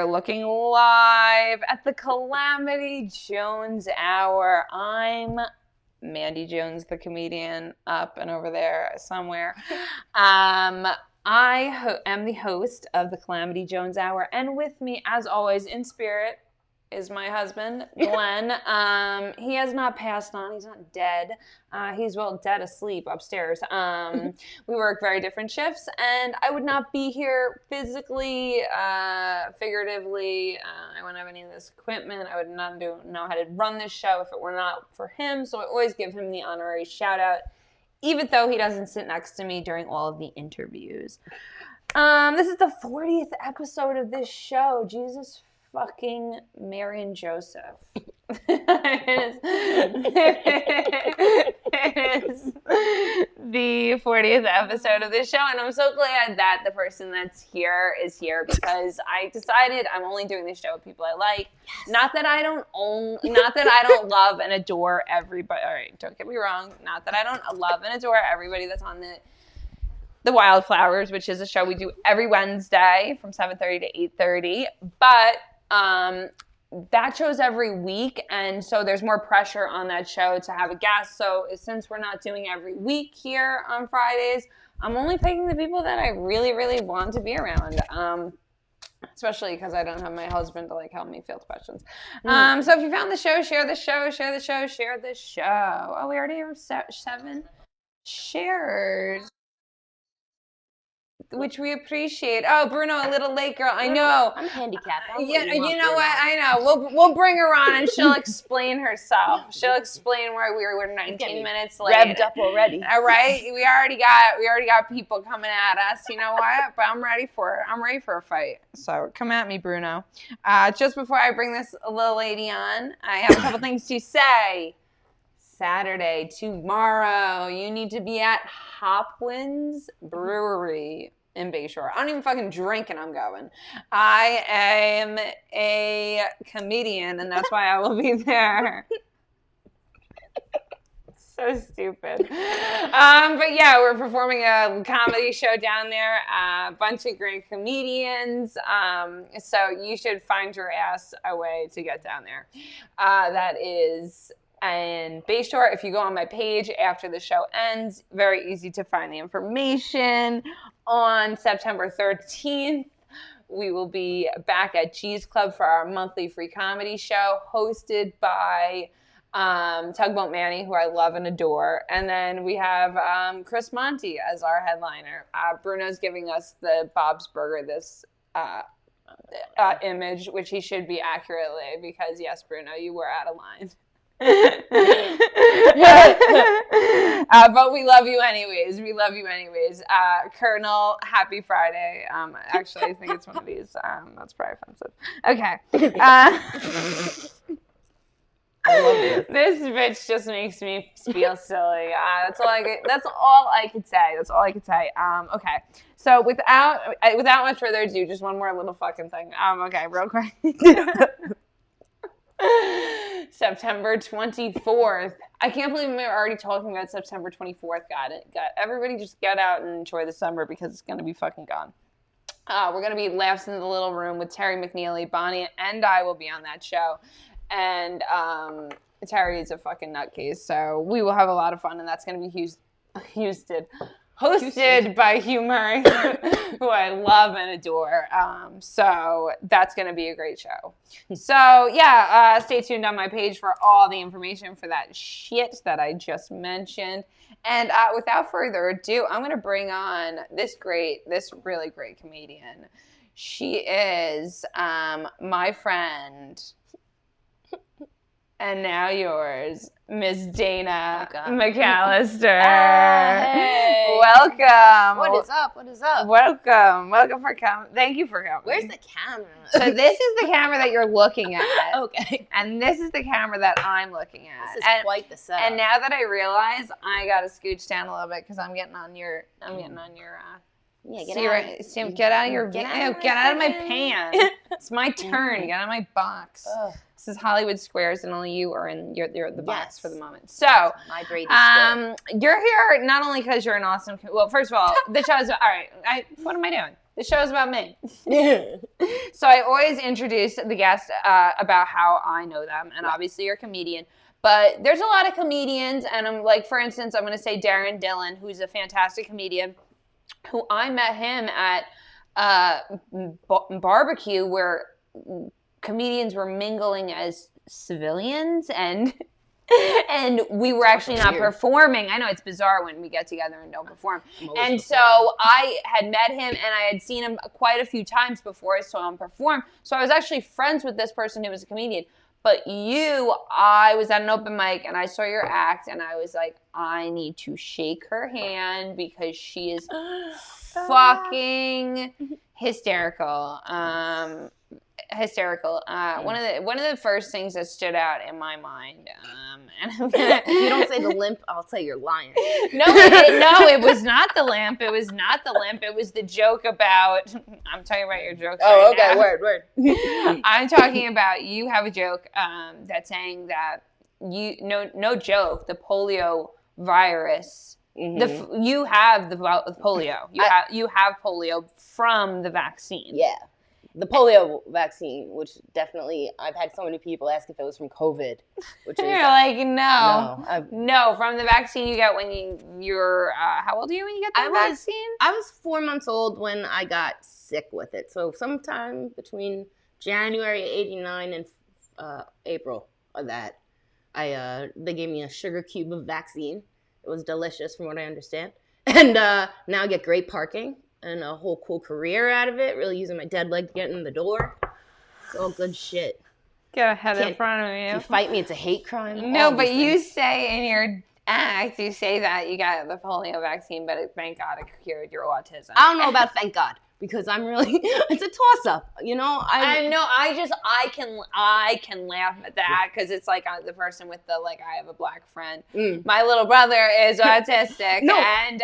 are looking live at the Calamity Jones Hour. I'm Mandy Jones, the comedian, up and over there somewhere. I am the host of the Calamity Jones Hour, and with me, as always, in spirit, is my husband, Glenn. He has not passed on. He's not dead. He's, dead asleep upstairs. We work very different shifts, and I would not be here physically, figuratively. I wouldn't have any of this equipment. I would not know how to run this show if it were not for him, so I always give him the honorary shout-out, even though he doesn't sit next to me during all of the interviews. This is the 40th episode of this show. Jesus fucking Mary and Joseph. It is the 40th episode of this show, and I'm so glad that the person that's here is here, because I decided I'm only doing this show with people I like. Yes. Not that I don't love and adore everybody. All right, don't get me wrong. Not that I don't love and adore everybody that's on the Wildflowers, which is a show we do every Wednesday from 7:30 to 8:30, but that show's every week, and so there's more pressure on that show to have a guest. So since we're not doing every week here on Fridays, I'm only picking the people that I really, really want to be around. Especially because I don't have my husband to help me field questions. So if you found the show, share the show, share the show, share the show. Oh, we already have 7 shares, which we appreciate. Oh, Bruno, a little late, girl. I know. I'm handicapped. Yeah, you know what? I know. We'll bring her on and she'll explain herself. She'll explain why we were 19 minutes late. Revved up already. All right, we already got people coming at us. You know what? But I'm ready for it. I'm ready for a fight. So come at me, Bruno. Just before I bring this little lady on, I have a couple things to say. Saturday, tomorrow, you need to be at Hopwin's Brewery in Bayshore. I don't even fucking drink and I'm going. I am a comedian, and that's why I will be there. So stupid. But yeah, we're performing a comedy show down there. A bunch of great comedians. So you should find your ass a way to get down there. That is... And Bayshore, if you go on my page after the show ends, very easy to find the information. On September 13th, we will be back at Cheese Club for our monthly free comedy show, hosted by Tugboat Manny, who I love and adore. And then we have Chris Monty as our headliner. Bruno's giving us the Bob's Burger this image, which he should be accurately, because yes, Bruno, you were out of line. But we love you anyways. Colonel, happy Friday. Actually, I think it's one of these. That's probably offensive. Okay. I love it. This bitch just makes me feel silly. That's all I could say. Okay. So without much further ado, just one more little fucking thing. Okay, real quick. September 24th. I can't believe we're already talking about September 24th. Got everybody just get out and enjoy the summer, because it's going to be fucking gone. We're going to be Laughs in the Little Room with Terry McNeely. Bonnie and I will be on that show. And Terry is a fucking nutcase, so we will have a lot of fun, and that's going to be hosted by Hugh Murray, who I love and adore. So that's going to be a great show. So yeah, stay tuned on my page for all the information for that shit that I just mentioned. And without further ado, I'm going to bring on this really great comedian. She is my friend, and now yours, Miss Dana McAllister. Hey. Welcome. What is up? Welcome for coming. Thank you for coming. Where's the camera? So this is the camera that you're looking at. Okay. And this is the camera that I'm looking at. This is quite the setup. And now that I realize, I gotta scooch down a little bit, because I'm getting on your Yeah, get out of my pants. It's my turn. Get out of my box. Ugh. This is Hollywood Squares, and only you are in the box for the moment. So, my Brady Square. You're here not only because you're an awesome. Well, first of all, the show's all right. What am I doing? The show's about me. So I always introduce the guest about how I know them, and obviously you're a comedian. But there's a lot of comedians, and I'm like, for instance, I'm going to say Darren Dillon, who's a fantastic comedian, who I met him at barbecue where comedians were mingling as civilians, and we were actually not performing. I know it's bizarre when we get together and don't perform. And so I had met him, and I had seen him quite a few times before I saw him perform. So I was actually friends with this person who was a comedian. But I was at an open mic, and I saw your act, and I was like, I need to shake her hand because she is fucking hysterical. One of the first things that stood out in my mind, and I'm gonna, if you don't say the limp, I'll say you're lying. No, it was not the limp. It was not the limp. It was the joke about. I'm talking about your jokes. Oh, right okay, now. word. I'm talking about you have a joke that's saying that no joke, the polio virus. Mm-hmm. You have the polio. You have polio from the vaccine. Yeah. The polio vaccine, which definitely, I've had so many people ask if it was from COVID. Which You're like, no, from the vaccine you get when you're, how old are you when you get the vaccine? I was 4 months old when I got sick with it. So sometime between January 89 and April of that, they gave me a sugar cube of vaccine. It was delicious from what I understand. And now I get great parking and a whole cool career out of it, really using my dead leg to get in the door. It's all good shit. Get ahead in front of you. If you fight me, it's a hate crime. No, but you say in your act, you say that you got the polio vaccine, but thank God it cured your autism. I don't know about thank God, because I'm really, it's a toss-up, you know? I can laugh at that because it's like the person with the, like, I have a black friend. My little brother is autistic, and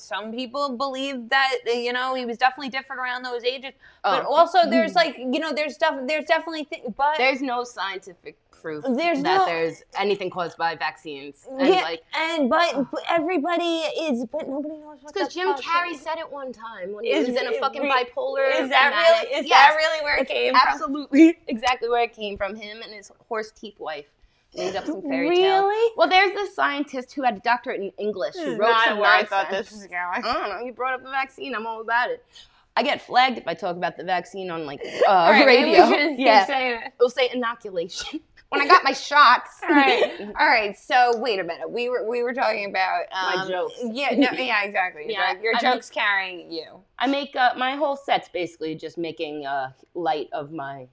some people believe that, he was definitely different around those ages, but also there's like, there's definitely, but there's no scientific proof there's anything caused by vaccines. And but everybody is, but nobody knows what because Jim Carrey said it one time when he was in a fucking bipolar. Is that really where it came from? Absolutely, exactly where it came from. Him and his horse teeth wife made up some fairy tale. Really? Well, there's this scientist who had a doctorate in English who wrote some nonsense. I thought this was going. I don't know. You brought up the vaccine. I'm all about it. I get flagged if I talk about the vaccine on radio. Keep saying it. It'll say inoculation. When I got my shots. All right. So wait a minute. We were talking about my jokes. Yeah, exactly. Yeah, your jokes carrying you. I make my whole set's basically just making light of my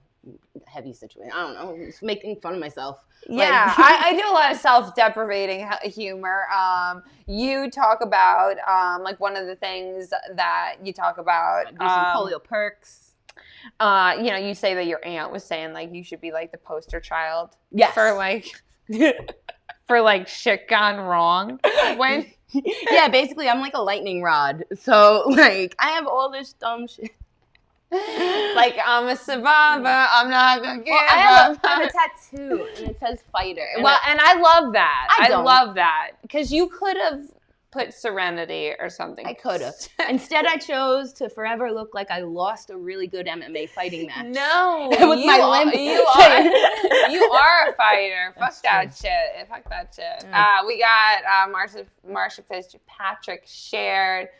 heavy situation. I don't know, just making fun of myself. Yeah, I do a lot of self-deprivating humor. You talk about like one of the things that you talk about. Do some polio perks. You say that your aunt was saying like you should be like the poster child for like shit gone wrong. When yeah, basically I'm like a lightning rod. So like I have all this dumb shit. Like I'm a survivor. I'm not gonna give up. I have a tattoo and it says fighter. And I love that. I love that because you could have put Serenity or something. I could have. Instead, I chose to forever look like I lost a really good MMA fighting match. No, with my limp. You are a fighter. Fuck that shit. Fuck that shit. We got Marsha Fitzpatrick shared.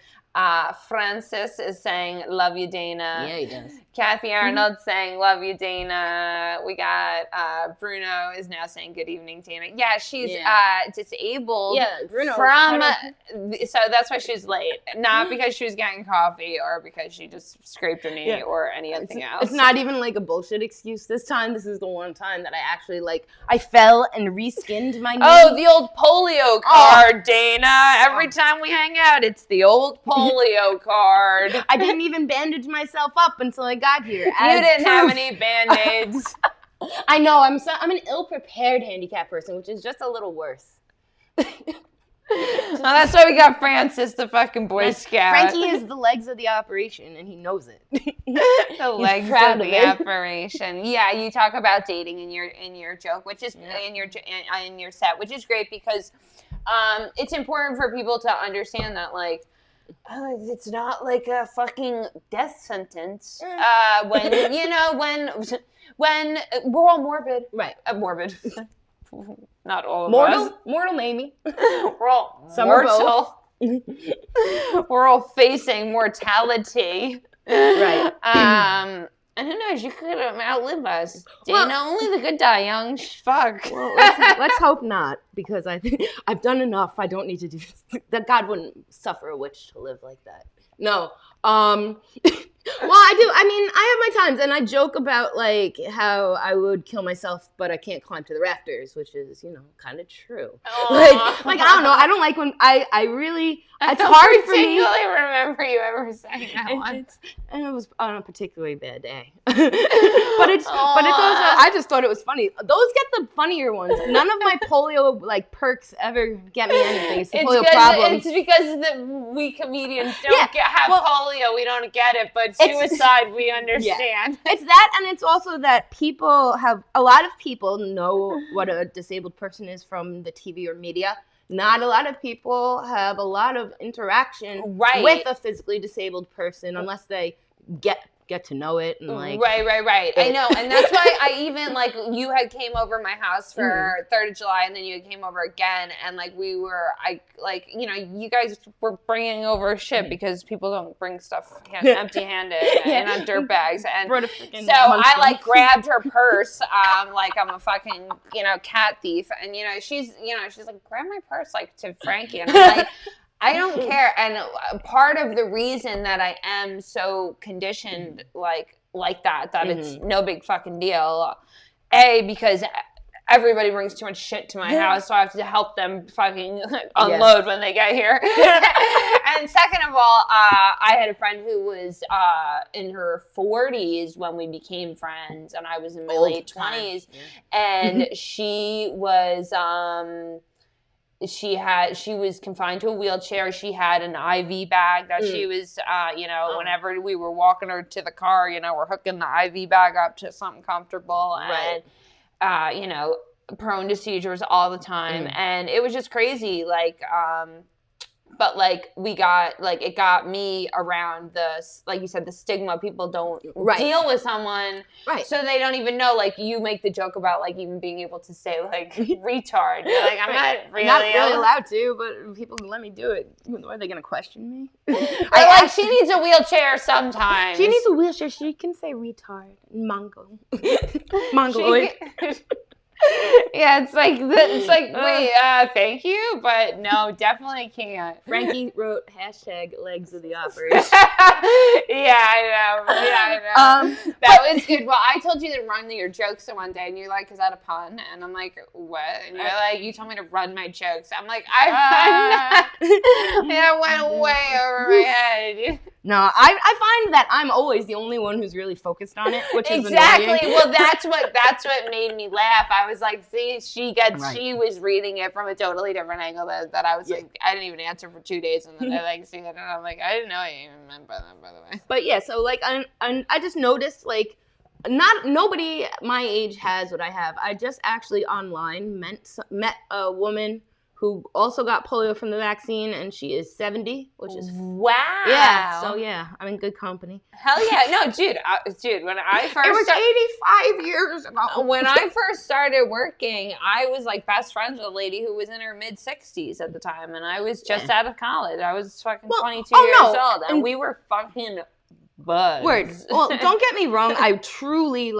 Francis is saying, love you, Dana. Yeah, he does. Kathy Arnold saying, love you, Dana. We got Bruno is now saying, good evening, Dana. Yeah, she's disabled. Yeah, Bruno. So that's why she's late. Not because she was getting coffee or because she just scraped her knee or anything else. It's not even like a bullshit excuse this time. This is the one time that I actually I fell and reskinned my knee. Oh, the old polio card, Dana. Every time we hang out, it's the old polio card. I didn't even bandage myself up until I got here. You didn't have any Band-Aids. I know. I'm an ill-prepared handicapped person, which is just a little worse. That's why we got Francis, the fucking Boy Scout. Frankie is the legs of the operation, and he knows it. The legs of the operation. Yeah, you talk about dating in your joke, which is in your set, which is great because it's important for people to understand that like It's not like a fucking death sentence. When when we're all morbid, Right? Morbid. Not all of us. Mortal, maybe. We're all Some mortal. We're all facing mortality. Right. And who knows? You could outlive us. Dana, only the good die young. Fuck. Well, let's hope not, because I think I've done enough. I don't need to do that. God wouldn't suffer a witch to live like that. No. Well, I do. I mean, I have my times, and I joke about like how I would kill myself, but I can't climb to the rafters, which is, kind of true. Like I don't know. I don't like when I really. It's hard for me. I don't remember you ever saying that once. And it was on a particularly bad day. but it's also, I just thought it was funny. Those get the funnier ones. None of my polio like perks ever get me anything. It's the polio problem. It's because we comedians don't have polio. We don't get it, but suicide we understand. Yeah. It's that, and it's also that a lot of people know what a disabled person is from the TV or media. Not a lot of people have a lot of interaction with a physically disabled person unless they get to know it and like right. I know, and that's why I even like you had came over my house for 3rd of July, and then you came over again, and like you guys were bringing over shit because people don't bring stuff empty-handed and on dirt bags, and so I like grabbed her purse like I'm a fucking cat thief, and she's like, grab my purse like to Frankie, and I'm like, I don't care. And part of the reason that I am so conditioned like that it's no big fucking deal. Because everybody brings too much shit to my house, so I have to help them fucking unload when they get here. And second of all, I had a friend who was in her 40s when we became friends, and I was in my late 20s. And she was she was confined to a wheelchair. She had an IV bag that she was, whenever we were walking her to the car, we're hooking the IV bag up to something comfortable, and, prone to seizures all the time. And it was just crazy. Like, but like it got me around like you said, the stigma. People don't deal with someone, so they don't even know. Like you make the joke about like even being able to say like retard. You're like, I'm not really allowed to, but people let me do it. Are they gonna question me? She needs a wheelchair sometimes. She needs a wheelchair. She can say retard, mongoloid. Yeah, it's like wait, thank you, but no, definitely can't. Frankie wrote #legs of the operation. Yeah, I know. That was good. Well, I told you to run your jokes one day, and you're like, "Is that a pun?" And I'm like, "What?" And you're like, "You told me to run my jokes." I'm like, that went way over my head. No, I find that I'm always the only one who's really focused on it, which is exactly. annoying. Well, that's what made me laugh. I was like, see, she was reading it from a totally different angle that I was like, I didn't even answer for 2 days, and then I like see it, and I'm like, I didn't know you even meant by that, by the way. But yeah, so like, I just noticed like, nobody my age has what I have. I just actually online met a woman who also got polio from the vaccine, and she is 70, which is wow. Yeah, so yeah, I'm in good company. Hell yeah, no, dude, when I first it was 85 years ago. When I first started working, I was like best friends with a lady who was in her mid 60s at the time, and I was just out of college. I was fucking 22 years old, and we were fucking buds. Word. Well, don't get me wrong. I truly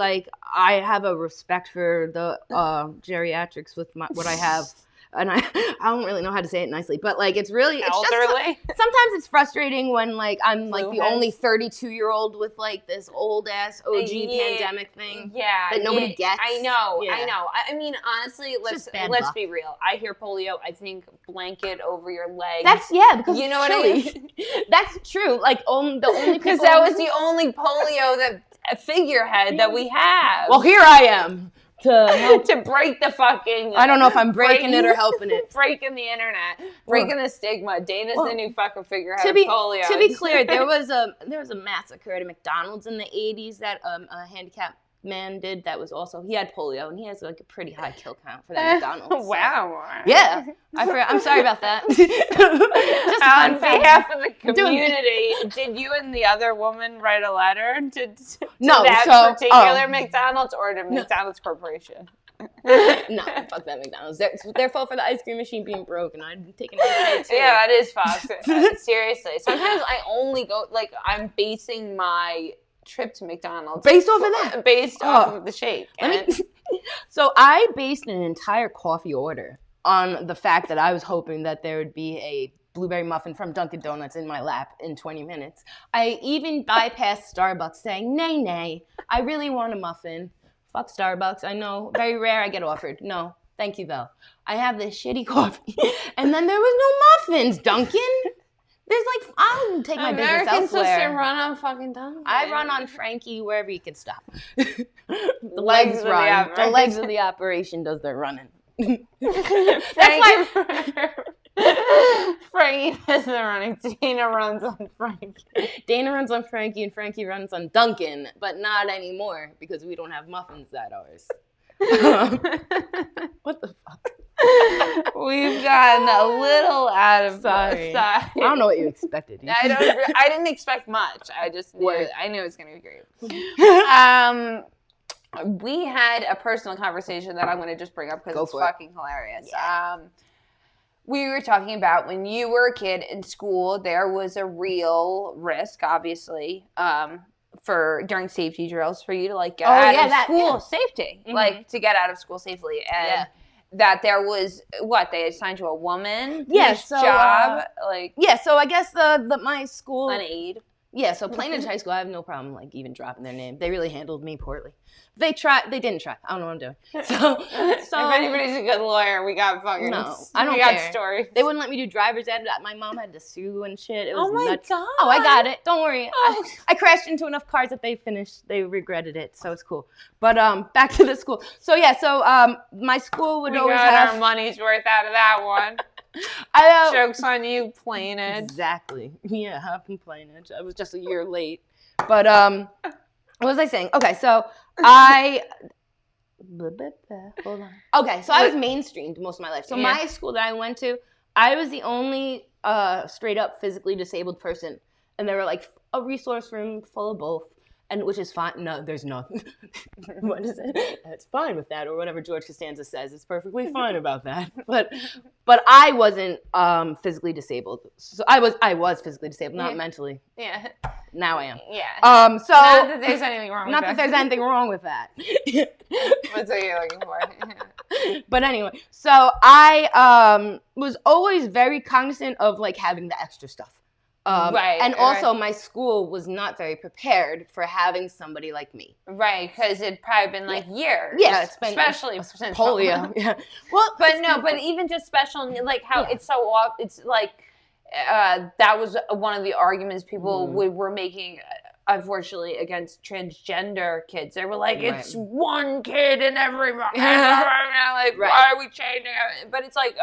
I have a respect for the geriatrics with what I have. And I don't really know how to say it nicely, but it's really elderly. Sometimes it's frustrating when I'm the only 32-year-old with this old ass OG pandemic thing. Yeah, that nobody gets. I know. I mean, honestly, let's be real. I hear polio. I think blanket over your legs. Because you know what I mean. That's true. The only because that was the only polio figurehead that we have. Well, here I am. To break the fucking... I don't know if I'm breaking it or helping it. Breaking the internet. Breaking the stigma. Dana's the new fucking figurehead of polio. To be clear, there was a massacre at a McDonald's in the 80s that a handicapped man did that was also, he had polio, and he has like a pretty high kill count for that McDonald's. So. Wow. Yeah. I'm sorry about that. Just on behalf of the community, did you and the other woman write a letter to that particular McDonald's or to McDonald's Corporation? No, fuck that McDonald's. Their fault for the ice cream machine being broken. I'm taking it too. Yeah, that is Fox. Seriously. Sometimes I only go, like, I'm basing my trip to McDonald's based off of that. Based off of the shake. So I based an entire coffee order on the fact that I was hoping that there would be a blueberry muffin from Dunkin' Donuts in my lap in 20 minutes. I even bypassed Starbucks saying, nay, I really want a muffin. Fuck Starbucks. I know. Very rare I get offered. No. Thank you, though. I have this shitty coffee. And then there was no muffins, Dunkin'. There's like, I'll take my business elsewhere. Americans just run on fucking Dunkin'. I run on Frankie wherever you can stop. The legs run. The legs of the operation does their running. That's why Frankie does the running. Dana runs on Frankie. Dana runs on Frankie, and Frankie runs on Dunkin', but not anymore because we don't have muffins that ours. What the fuck? We've gotten a little out of sorry. I don't know what you expected. I didn't expect much. I just knew it was going to be great. We had a personal conversation that I'm going to just bring up because it's fucking hilarious. Yeah. We were talking about when you were a kid in school, there was a real risk, obviously, for during safety drills for you to like get out of school safety, like to get out of school safely, and that there was they assigned you a woman job, So I guess my school an aide. Yeah, so Plainridge High School, I have no problem like even dropping their name. They really handled me poorly. They didn't try. I don't know what I'm doing. So if anybody's a good lawyer, we got fucking I don't got care. Stories. They wouldn't let me do driver's ed. My mom had to sue and shit. It was nuts. God. Oh, I got it. Don't worry. I crashed into enough cars that they regretted it, so it's cool. But back to the school. So my school would always have our money's worth out of that one. Joke's on you, Plainridge. Exactly. Yeah, I'm Plainridge. I was just a year late. But what was I saying? Okay, so hold on. Okay, so I was mainstreamed most of my life. So my school that I went to, I was the only straight up physically disabled person, and there were like a resource room full of both. And which is fine. No, there's nothing. What is it? It's fine with that, or whatever George Costanza says. It's perfectly fine about that. But I wasn't physically disabled. So I was physically disabled, not mentally. Yeah. Now I am. Yeah. So not that there's anything wrong. Not that there's anything wrong with that. What's what you're looking for? But anyway, so I was always very cognizant of like having the extra stuff. And also my school was not very prepared for having somebody like me. Right, because it'd probably been like years. Yeah, it's been especially since polio. Yeah. Well, but even just special, like how it's so it's like that was one of the arguments people were making. Unfortunately, against transgender kids, they were like, "It's one kid in every like, why are we changing it?" But it's like,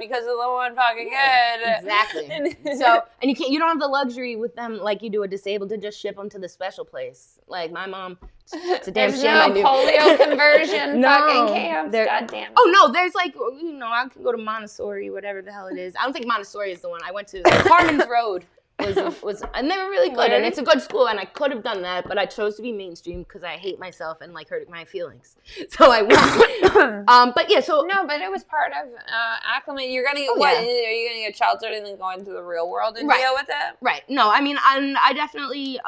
because of the one fucking kid. Exactly. So, and you don't have the luxury with them like you do a disabled to just ship them to the special place. Like my mom, it's a damn shame I knew. Polio conversion fucking camps. Goddamn. Oh no, there's like I can go to Montessori, whatever the hell it is. I don't think Montessori is the one. I went to Harmon's Road. Was and they were really good, and it's a good school, and I could have done that, but I chose to be mainstream because I hate myself and like hurting my feelings. So I went. But yeah, so no, but it was part of acclimate. You're gonna get Are you gonna get sheltered and then go into the real world and deal with it? Right. No, I mean, I definitely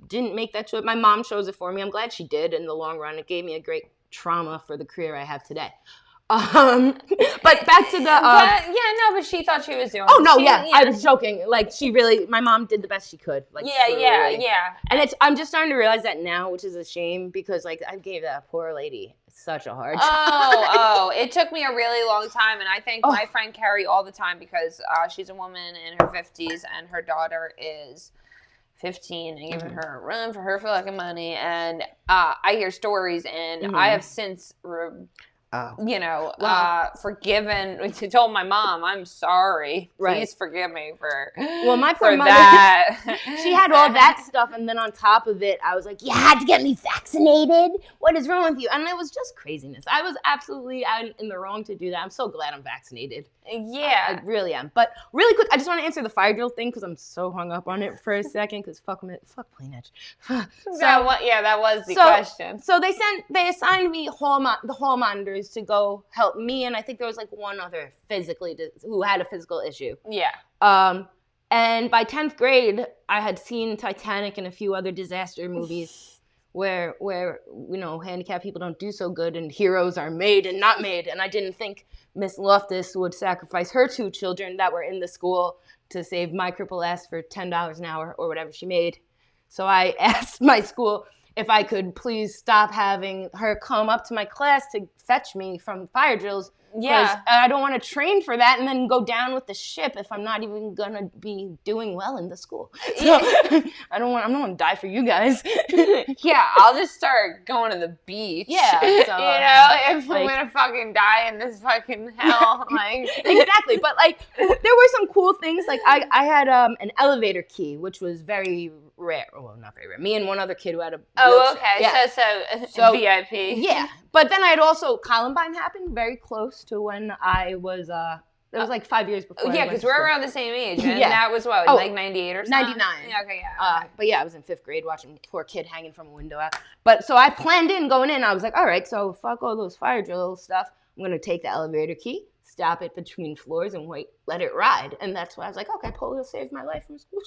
didn't make that choice. My mom chose it for me. I'm glad she did. In the long run, it gave me a great trauma for the career I have today. But back to the but she thought she was doing I was joking. Like my mom did the best she could. Like and I'm just starting to realize that now, which is a shame because like I gave that poor lady such a hard time. It took me a really long time, and I thank my friend Carrie all the time because she's a woman in her 50s and her daughter is 15 and giving her a run for her fucking money, and I hear stories, and I have since forgiven. She told my mom, "I'm sorry. Please Right. forgive me for my poor for mother, that." she had all that stuff, and then on top of it, I was like, "You had to get me vaccinated. What is wrong with you?" And it was just craziness. I was absolutely in the wrong to do that. I'm so glad I'm vaccinated. Yeah, I really am. But really quick, I just want to answer the fire drill thing because I'm so hung up on it for a second. Because fuck plain edge. that was the question. So they assigned me the hall monitors to go help me, and I think there was like one other who had a physical issue. Yeah. And by 10th grade, I had seen Titanic and a few other disaster movies where handicapped people don't do so good and heroes are made and not made. And I didn't think Miss Loftus would sacrifice her 2 children that were in the school to save my cripple ass for $10 an hour or whatever she made. So I asked my school if I could please stop having her come up to my class to fetch me from fire drills. Yeah. I don't want to train for that and then go down with the ship if I'm not even going to be doing well in the school. So I don't want to die for you guys. Yeah, I'll just start going to the beach. Yeah. So, if I'm going to fucking die in this fucking hell. Exactly. But there were some cool things. Like I had an elevator key, which was very rare. Well, not very rare. Me and one other kid who had a wheelchair. Okay. Yeah. So VIP. Yeah. But then I had also, Columbine happened very close to when I was, it was like 5 years before. Yeah, because we're around the same age. And Yeah. that was what, like 98 or something? 99. Yeah, okay, yeah. But yeah, I was in 5th grade watching a poor kid hanging from a window out. But so I planned going in. I was like, all right, so fuck all those fire drill stuff. I'm going to take the elevator key, stop it between floors, and let it ride. And that's why I was like, okay, polio saved my life from school.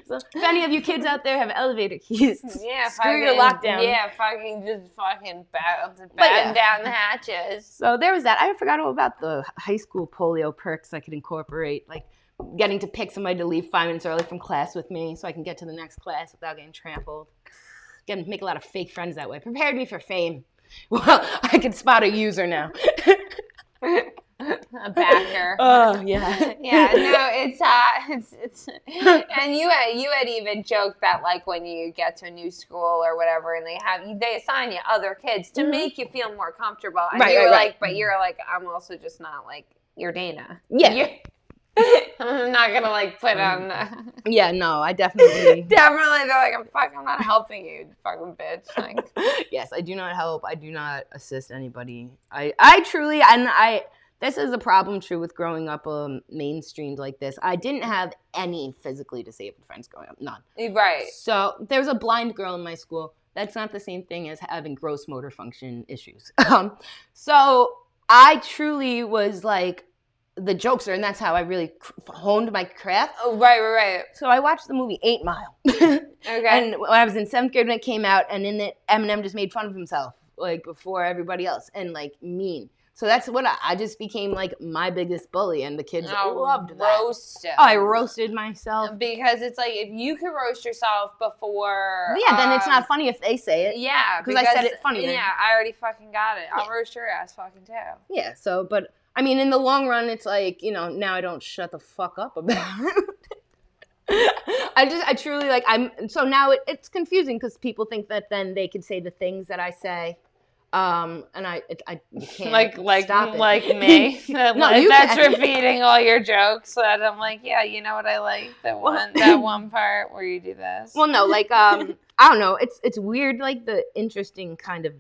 So if any of you kids out there have elevator keys, screw your lockdown. Yeah, batten down the hatches. So there was that. I forgot all about the high school polio perks I could incorporate, like getting to pick somebody to leave 5 minutes early from class with me so I can get to the next class without getting trampled. Make a lot of fake friends that way. Prepared me for fame. Well, I can spot a user now. A backer. Oh yeah. Yeah. No, it's and you had even joked that like when you get to a new school or whatever and they assign you other kids to make you feel more comfortable. And Right. But you're like, I'm also just not like your Dana. Yeah. I'm not gonna like put on. Yeah, no, I definitely. They're like, I'm not helping you, fucking bitch. Like, yes, I do not help. I do not assist anybody. I truly, and this is a problem true with growing up mainstreamed like this. I didn't have any physically disabled friends growing up, none. Right. So there was a blind girl in my school. That's not the same thing as having gross motor function issues. So I truly was like the jokester, and that's how I really honed my craft. Oh, right. So I watched the movie 8 Mile. Okay. And I was in 7th grade when it came out, and in it, Eminem just made fun of himself, like, before everybody else, and, like, mean. So that's what I just became, like, my biggest bully, and the kids loved that. Roasted. Oh, I roasted myself. Because it's like, if you can roast yourself before... Yeah, then it's not funny if they say it. Yeah. Because I said it funny. Yeah, I already fucking got it. I'll roast your ass fucking too. Yeah, so, but... I mean, in the long run, it's like, now I don't shut the fuck up about it. I truly, like, so now it's confusing because people think that then they could say the things that I say, and you can't stop it. Like me. No, that's repeating all your jokes, and I'm like, yeah, you know what I like? That one part where you do this. Well, no, like, I don't know, it's weird, like, the interesting kind of,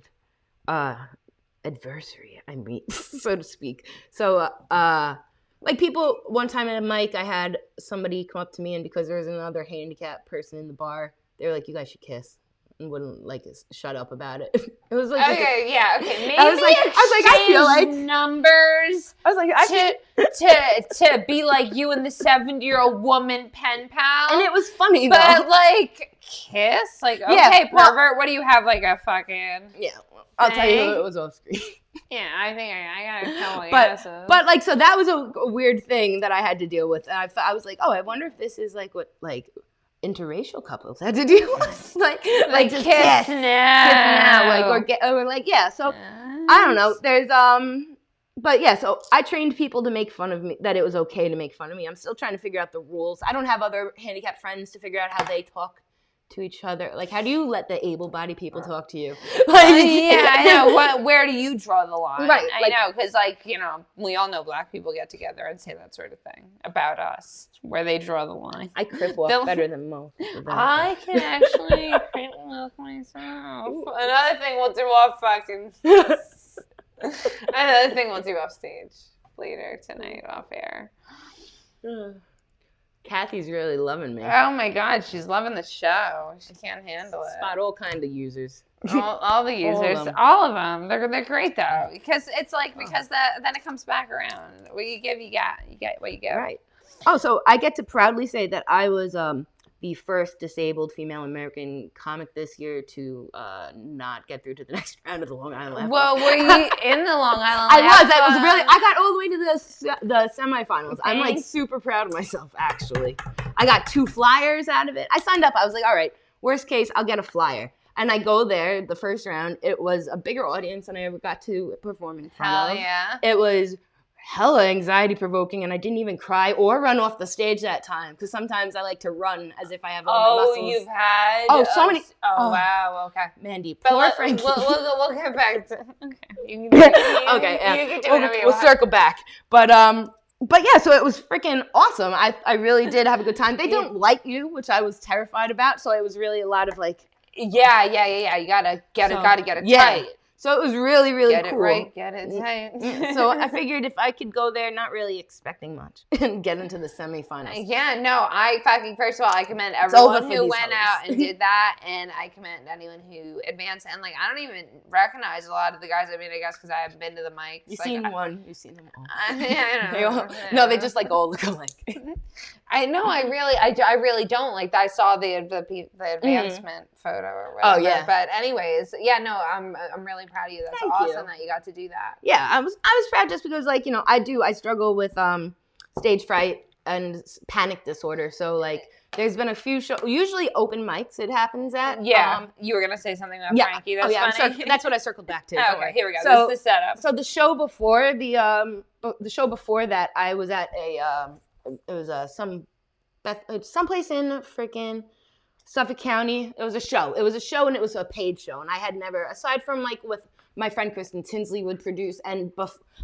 adversary, I mean, so to speak. So, like people, one time at a mic, I had somebody come up to me, and because there was another handicapped person in the bar, they were like, "You guys should kiss," and wouldn't like shut up about it. It was like, okay, maybe I was like, I feel like numbers. I was like, to be like you and the 70-year-old woman pen pal, and it was funny, but though. Like kiss, like okay, pervert. What do you have, like a fucking? Yeah. I'll tell you, it was off screen. Yeah, I think I gotta tell you. But like, so that was a weird thing that I had to deal with, and I was like, oh, I wonder if this is like what like interracial couples had to deal with, like just kiss now, like or like yeah. So I don't know. There's but yeah. So I trained people to make fun of me, that it was okay to make fun of me. I'm still trying to figure out the rules. I don't have other handicapped friends to figure out how they talk to each other? Like, how do you let the able-bodied people talk to you? Yeah, I know. Where do you draw the line? Right. I know, because, like, you know, we all know Black people get together and say that sort of thing about us, where they draw the line. I crip walk better than most. I can actually crip walk myself. Another thing we'll do off stage later tonight, off air. Kathy's really loving me. Oh my God, she's loving the show. She can't handle it. Spot all kind of users. All the users, all of them. They're great though, because it's like then it comes back around. What you give, you get. You get what you get. Right. Oh, so I get to proudly say that I was the first disabled female American comic this year to not get through to the next round of the Long Island. Well, were you in the Long Island? I got all the way to the semifinals. Okay. I'm like super proud of myself, actually. I got 2 flyers out of it. I signed up. I was like, all right, worst case, I'll get a flyer. And I go there the first round. It was a bigger audience than I ever got to perform in front of. Hell yeah. It was hella anxiety provoking, and I didn't even cry or run off the stage that time, because sometimes I like to run as if I have all my muscles. You've had so many. Wow, okay. Mandy, But poor Frankie. we'll get back to. Okay, you can do whatever you we'll want. circle back, but yeah, so it was freaking awesome. I really did have a good time. They don't like you, which I was terrified about, so it was really a lot of like. Yeah. You gotta get it tight. So it was really, really cool. Get it right, get it tight. So I figured if I could go there, not really expecting much, and get into the semifinals. Yeah, no, first of all, I commend everyone who went out and did that, and I commend anyone who advanced. And, like, I don't even recognize a lot of the guys. I mean, I guess because I haven't been to the mics. You've seen one. You've seen them all. I don't know. They just, like, all look alike. I know. I really don't. Like, I saw the advancement photo or whatever. Oh, yeah. But anyways, yeah, no, I'm really proud of you. That's awesome that you got to do that. Yeah, I was proud just because, like, you know, I struggle with stage fright and panic disorder. So, like, there's been a few shows, usually open mics it happens at. Yeah. You were going to say something about Frankie. That's funny. That's what I circled back to. Okay, here we go. So, this is the setup. So the show before that, I was at someplace in freaking Suffolk County. It was a show, and it was a paid show. And I had never, aside from like with my friend Kristen Tinsley would produce, and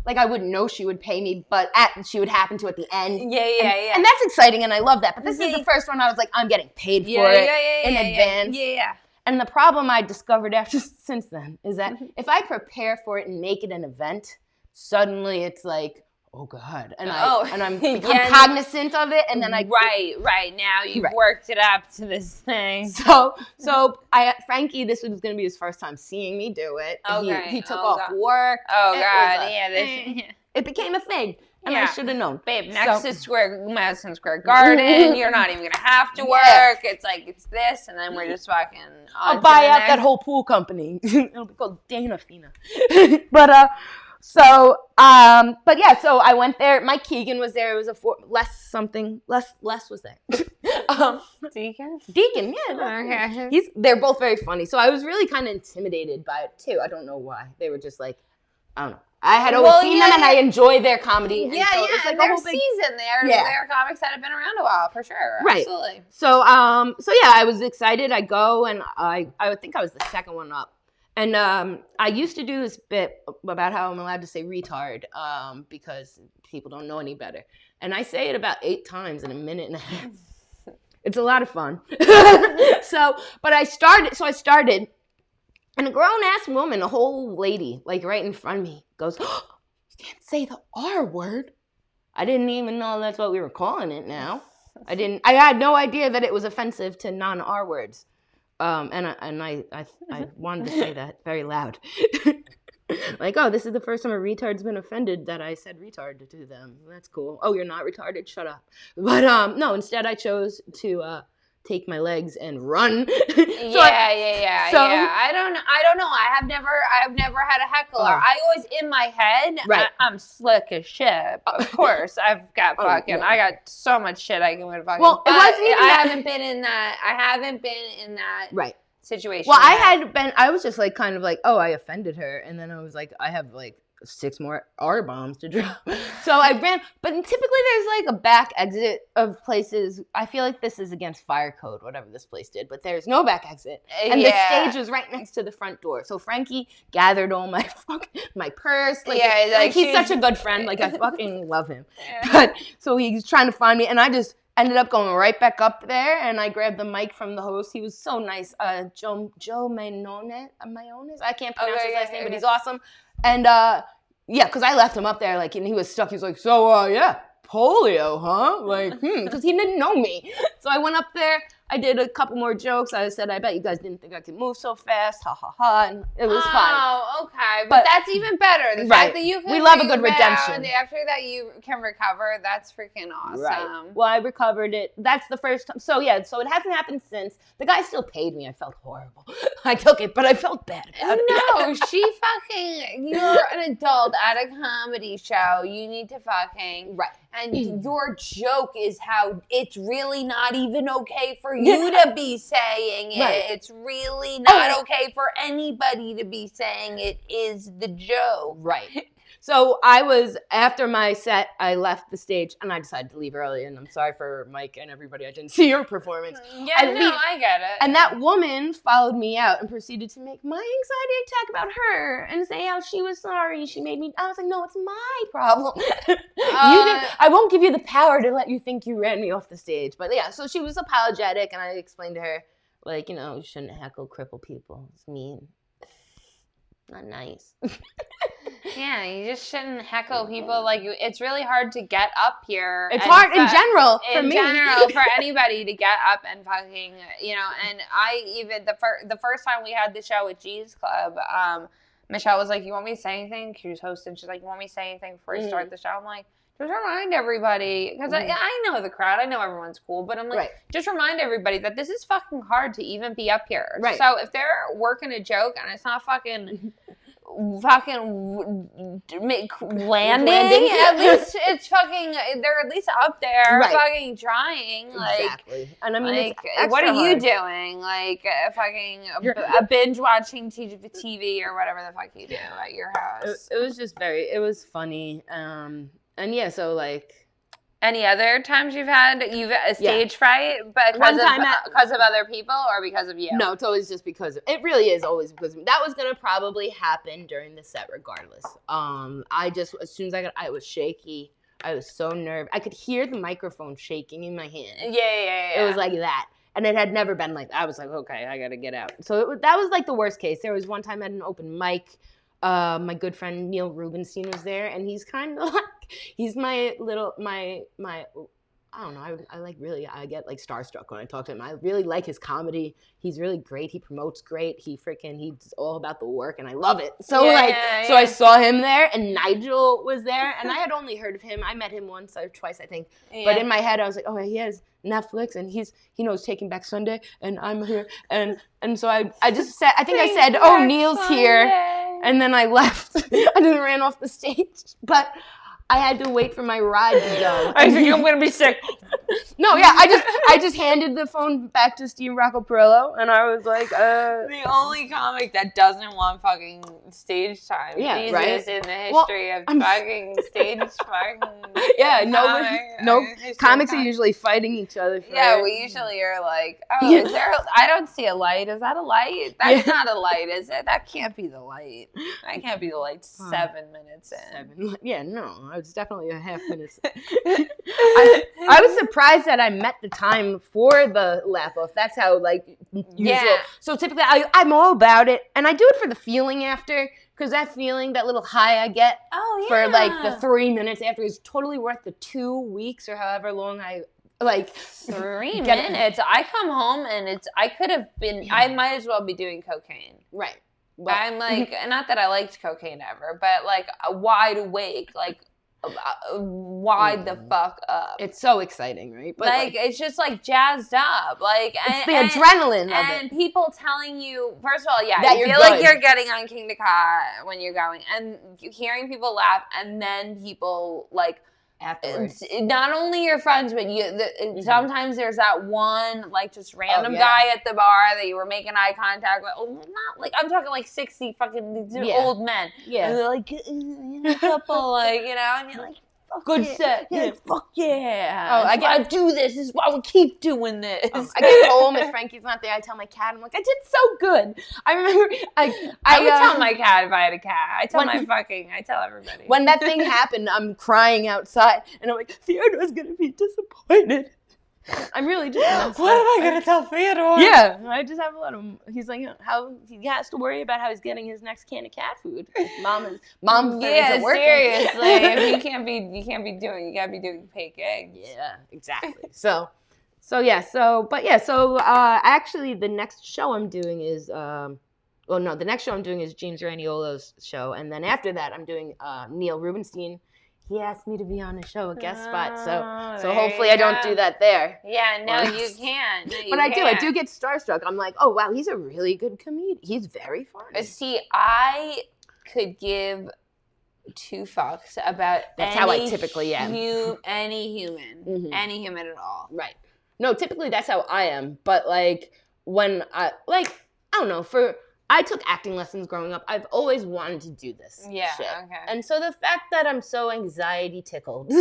like I wouldn't know she would pay me, but she would happen to at the end. Yeah. And that's exciting, and I love that. But this is the first one I was like, I'm getting paid for it in advance. Yeah. And the problem I discovered since then is that if I prepare for it and make it an event, suddenly it's like, oh God, and I'm become cognizant of it, and then right now you've worked it up to this thing. So Frankie, this was going to be his first time seeing me do it. Okay. He took off work. Oh God, it became a thing, and I should have known. Babe, next to Madison Square Garden, you're not even gonna have to work. It's like it's this, and then we're just fucking. I'll buy out that whole pool company. It'll be called Dana Fina. But So I went there. Mike Keegan was there. It was Les was there. Deacon, yeah. Okay. They're both very funny. So I was really kind of intimidated by it too. I don't know why. They were just like, I don't know. I had always seen them, and I enjoy their comedy. Yeah, so it's like they're seasoned. They're comics that have been around a while, for sure. Right. Absolutely. So yeah, I was excited. I go, and I think I was the second one up. And I used to do this bit about how I'm allowed to say retard because people don't know any better. And I say it about 8 times in a minute and a half. It's a lot of fun. I started, and a grown-ass woman, a whole lady, like right in front of me, goes, oh, you can't say the R word. I didn't even know that's what we were calling it now. I had no idea that it was offensive to non-R words. And I wanted to say that very loud. Like, oh, this is the first time a retard's been offended that I said retard to them. That's cool. Oh, you're not retarded? Shut up. But no, instead I chose to take my legs and run. Yeah. I don't know. I have never had a heckler. I always in my head. Right. I'm slick as shit. Of course, I've got fucking. I got so much shit I can fucking. Well, it wasn't even I haven't been in that. Right. Situation. Well, I was just like kind of like, oh, I offended her, and then I was like, I have like 6 more R bombs to drop. So I ran, but typically there's like a back exit of places. I feel like this is against fire code, whatever this place did, but there's no back exit. And the stage was right next to the front door. So Frankie gathered all my purse. Like he's such a good friend. Like I fucking love him. Yeah. But so he's trying to find me, and I just ended up going right back up there, and I grabbed the mic from the host. He was so nice. Joe Mayones. I can't pronounce his last name, but he's awesome. And because I left him up there, like, and he was stuck. He was like, so, yeah, polio, huh? Like, because he didn't know me. So I went up there. I did a couple more jokes. I said, I bet you guys didn't think I could move so fast. Ha, ha, ha. And it was fine. Oh, okay. But that's even better. The fact that you can we love a good redemption. After that you can recover, that's freaking awesome. Right. Well, I recovered it. That's the first time. So, yeah, so it hasn't happened since. The guy still paid me. I felt horrible. I took it, but I felt bad about it. No, you're an adult at a comedy show. You need to fucking... Right. And your joke is how it's really not even okay for you to be saying it. Right. It's really not okay for anybody to be saying it is the joke. Right. So after my set, I left the stage and I decided to leave early. And I'm sorry for Mike and everybody. I didn't see your performance. Yeah, I get it. And that woman followed me out and proceeded to make my anxiety attack about her and say how she was sorry. She made me, I was like, no, it's my problem. I won't give you the power to let you think you ran me off the stage. But yeah, so she was apologetic and I explained to her, like, you shouldn't heckle crippled people. It's mean. Not nice. Yeah, you just shouldn't heckle people. Like, it's really hard to get up here. It's hard in general for me. In general, for anybody to get up and fucking, and I even, the first time we had the show at G's Club, Michelle was like, you want me to say anything? She was hosting. She's like, you want me to say anything before you start the show? I'm like, just remind everybody, because I know the crowd. I know everyone's cool, but I'm like, just remind everybody that this is fucking hard to even be up here. Right. So if they're working a joke and it's not fucking landing, at least it's fucking, they're at least up there fucking trying. Like, exactly. And I mean, like, what are you doing? Like, fucking a binge watching TV or whatever the fuck you do at your house. It was just it was funny. And yeah, so like... Any other times you've had a stage fright because of other people or because of you? No, it's always just because it really is always because of me. That was going to probably happen during the set regardless. As soon as I was shaky. I was so nervous. I could hear the microphone shaking in my hand. Yeah. It was like that. And it had never been like that. I was like, okay, I got to get out. So that was like the worst case. There was one time at an open mic. My good friend Neil Rubenstein was there, and he's kind of like, he's my I don't know, I get like starstruck when I talk to him. I really like his comedy. He's really great. He promotes great. He's all about the work, and I love it. So so I saw him there, and Nigel was there, and I had only heard of him. I met him once or twice, I think. Yeah. But in my head, I was like, oh, he has Netflix, and he knows Taking Back Sunday, and I'm here, and so I just said, I think I said, oh, Neil's Sunday. Here. And then I left. I just ran off the stage. But I had to wait for my ride to go. I think I'm gonna be sick. No, yeah, I just handed the phone back to Steve Rocco Perillo, and I was like, The only comic that doesn't want fucking stage time. Yeah, Jesus, right? in the history of fucking stage fucking. Yeah, comics are usually fighting each other. We usually are like, is there? I don't see a light. Is that a light? That's not a light, is it? That can't be the light. That can't be the light. 7 minutes in. Yeah, no. It's definitely a half minute. I was surprised that I met the time for the laugh off. That's how usual. Yeah. So typically I'm all about it, and I do it for the feeling after, because that feeling, that little high I get for the 3 minutes after is totally worth the 2 weeks or however long I 3 minutes. I come home and I might as well be doing cocaine. Right. But I'm like, not that I liked cocaine ever, but like wide awake, like wide the fuck up. It's so exciting, right? But it's just like jazzed up, it's the adrenaline of it. And people telling you, first of all, that you feel like you're getting on King to Ka when you're going, and hearing people laugh, and then people afterwards. Not only your friends, but sometimes there's that one, like, just random guy at the bar that you were making eye contact with. Oh, not like, I'm talking like 60 fucking old men. Yeah. And they're like, couple, like, you know, and you're like, good set. Yeah. Like, fuck yeah. Oh, I gotta do this. This is why we keep doing this. I get home and Frankie's not there. I tell my cat, I'm like, I did so good. I remember, I would tell my cat if I had a cat. I tell everybody. When that thing happened, I'm crying outside, and I'm like, Theodore's gonna be disappointed. I'm really just what am I gonna tell Theodore? Yeah, I just have a lot of. He's like, how he has to worry about how he's getting his next can of cat food. Mom yeah, seriously. If you can't be doing. You gotta be doing fake eggs. Yeah, exactly. Actually, the next show I'm doing is the next show I'm doing is James Raniolo's show, and then after that I'm doing Neil Rubenstein. He asked me to be on a show, a guest spot, so hopefully I don't do that there. Yeah, no, you can't. No, but I do get starstruck. I'm like, oh wow, he's a really good comedian. He's very funny. See, I could give two fucks about how I typically am. Any human, any human at all. Right. No, typically that's how I am. But like when I don't know, I took acting lessons growing up. I've always wanted to do this shit. Okay. And so the fact that I'm so anxiety tickled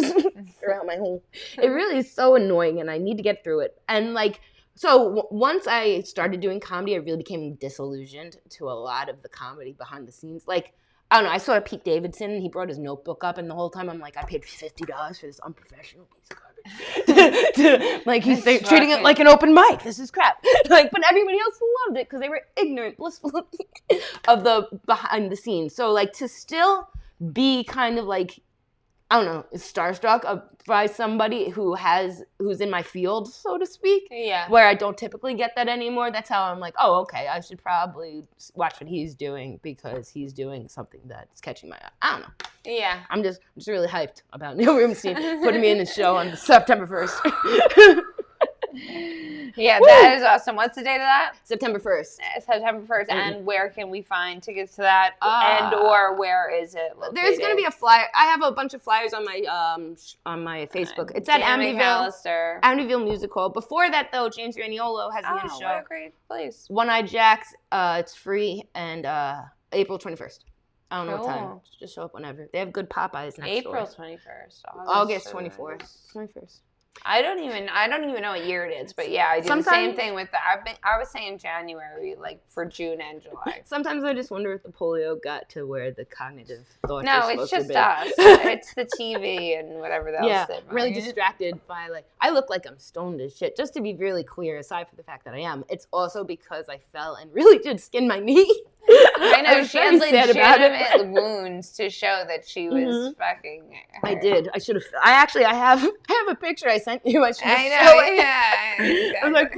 throughout my whole, it really is so annoying, and I need to get through it. And like, so once I started doing comedy, I really became disillusioned to a lot of the comedy behind the scenes. Like, I don't know, I saw Pete Davidson, and he brought his notebook up, and the whole time I'm like, I paid $50 for this unprofessional piece of garbage. Like he's treating it like an open mic. This is crap. Like, but everybody else loved it because they were ignorant, blissful of the behind the scenes. So like to still be kind of like, I don't know, starstruck by somebody who's in my field, so to speak. Yeah. Where I don't typically get that anymore. That's how I'm like, oh, okay, I should probably watch what he's doing because he's doing something that's catching my eye. I don't know. Yeah. I'm just really hyped about Neil Rubenstein putting me in his show on September 1st. Yeah, that is awesome. What's the date of that? September 1st. September 1st. And where can we find tickets to that? Or where is it located? There's going to be a flyer. I have a bunch of flyers on my Facebook. It's at McAllister. Amityville Music Hall. Before that, though, James Raniolo has me in a show. Oh, what a great place. One Eye Jacks. It's free. And April 21st. I don't know what time. Just show up whenever. They have good Popeyes next April door. 21st. August 24th. 21st. I don't even know what year it is, but yeah, I do the same thing with that. I was saying January, like for June and July. Sometimes I just wonder if the polio got to where the cognitive thoughts No, are it's supposed just to be. us. It's the TV and whatever else. Yeah, I'm really distracted by I look like I'm stoned as shit. Just to be really clear, aside from the fact that I am, it's also because I fell and really did skin my knee. I know, she had legitimate wounds to show that she was fucking her. I did. I should have. I have a picture I sent you. I should have shown it. Yeah. Exactly. I'm like,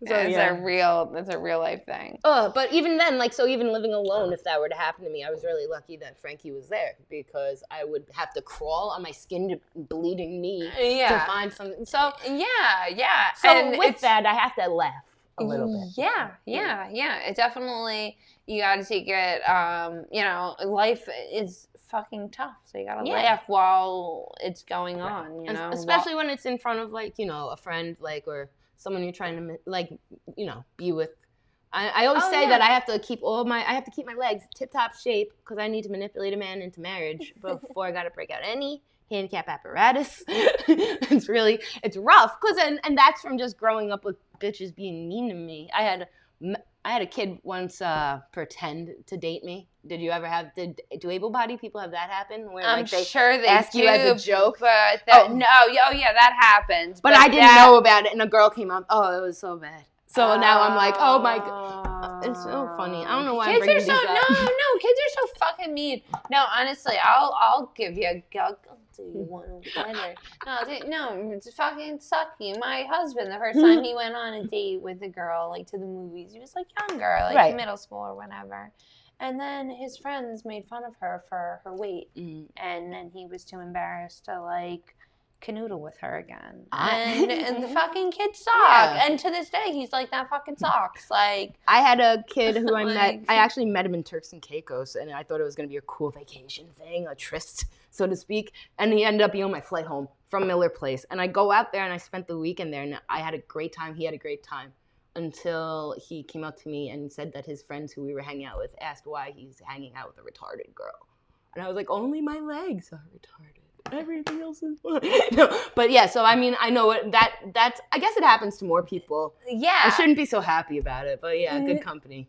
So that's a real life thing. But even then, even living alone, if that were to happen to me, I was really lucky that Frankie was there because I would have to crawl on my skinned, bleeding knee to find something. So yeah. So and with that, I have to laugh a little bit. Yeah. It definitely, you got to take it. Life is fucking tough, so you gotta laugh while it's going on. You know, especially when it's in front of a friend, or someone you're trying to be with. I always say that I have to keep my legs tip top shape because I need to manipulate a man into marriage before I got to break out any handicap apparatus. It's rough and that's from just growing up with bitches being mean to me. I had a kid once pretend to date me. Did you ever do able-bodied people have that happen? Where I'm they sure they ask do, you as a joke? But that happens. But I didn't know about it, and a girl came up. Oh, it was so bad. So now I'm like, oh my god, it's so funny. I don't know why I'm bringing these up. No, kids are so fucking mean. No, honestly, I'll give you I'll do you one better. No, it's fucking sucky. My husband, the first time he went on a date with a girl, to the movies, he was younger, middle school or whatever. And then his friends made fun of her for her weight, and then he was too embarrassed to canoodle with her again. I- And the fucking kid suck. Yeah. And to this day, he's like, that fucking sucks. Like, I had a kid who I met. Like- I actually met him in Turks and Caicos, and I thought it was going to be a cool vacation thing, a tryst, so to speak. And he ended up being on my flight home from Miller Place. And I go out there, and I spent the weekend there, and I had a great time. He had a great time until he came up to me and said that his friends who we were hanging out with asked why he's hanging out with a retarded girl. And I was like, only my legs are retarded. Everything else is fine. No, but yeah, so I mean, I know that's I guess it happens to more people. yeah. I shouldn't be so happy about it, but yeah, good company.